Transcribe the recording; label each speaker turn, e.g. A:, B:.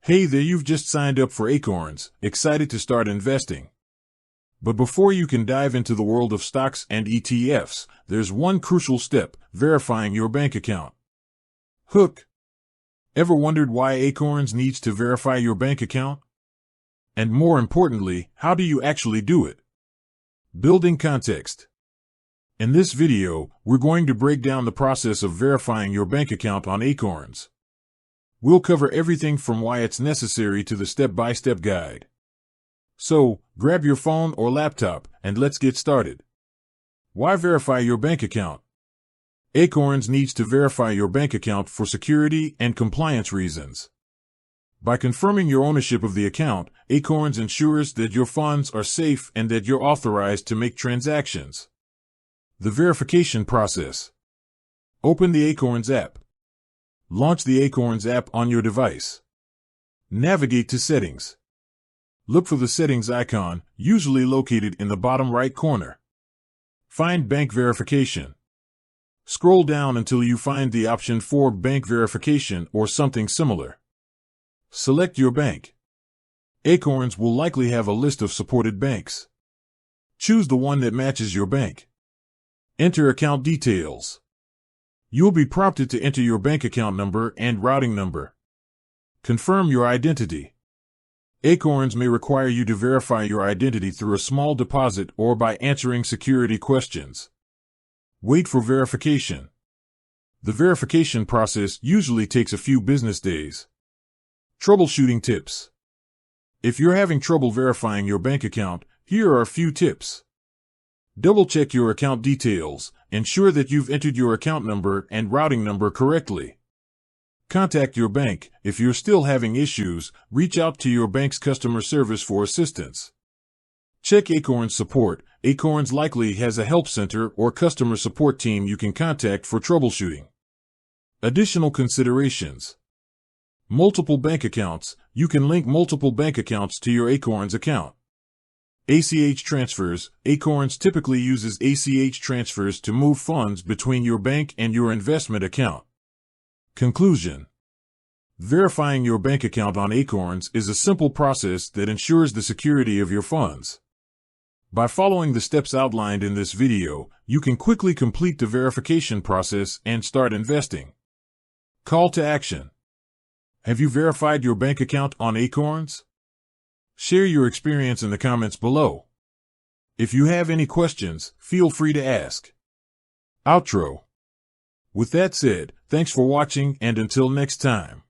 A: Hey there, you've just signed up for Acorns, excited to start investing. But before you can dive into the world of stocks and ETFs, there's one crucial step: verifying your bank account. Hook. Ever wondered why Acorns needs to verify your bank account? And more importantly, how do you actually do it? Building context. In this video, we're going to break down the process of verifying your bank account on Acorns. We'll cover everything from why it's necessary to the step-by-step guide. So, grab your phone or laptop, and let's get started. Why verify your bank account? Acorns needs to verify your bank account for security and compliance reasons. By confirming your ownership of the account, Acorns ensures that your funds are safe and that you're authorized to make transactions. The verification process. Open the Acorns app. Launch the Acorns app on your device. Navigate to Settings. Look for the Settings icon, usually located in the bottom right corner. Find Bank Verification. Scroll down until you find the option for Bank Verification or something similar. Select your bank. Acorns will likely have a list of supported banks. Choose the one that matches your bank. Enter account details. You'll be prompted to enter your bank account number and routing number. Confirm your identity. Acorns may require you to verify your identity through a small deposit or by answering security questions. Wait for verification. The verification process usually takes a few business days. Troubleshooting tips. If you're having trouble verifying your bank account, here are a few tips. Double-check your account details. Ensure that you've entered your account number and routing number correctly. Contact your bank. If you're still having issues, reach out to your bank's customer service for assistance. Check Acorns support. Acorns likely has a help center or customer support team you can contact for troubleshooting. Additional considerations. Multiple bank accounts. You can link multiple bank accounts to your Acorns account. ACH transfers. Acorns typically uses ACH transfers to move funds between your bank and your investment account. Conclusion. Verifying your bank account on Acorns is a simple process that ensures the security of your funds. By following the steps outlined in this video, you can quickly complete the verification process and start investing. Call to action. Have you verified your bank account on Acorns? Share your experience in the comments below. If you have any questions, feel free to ask. Outro. With that said, thanks for watching, and until next time.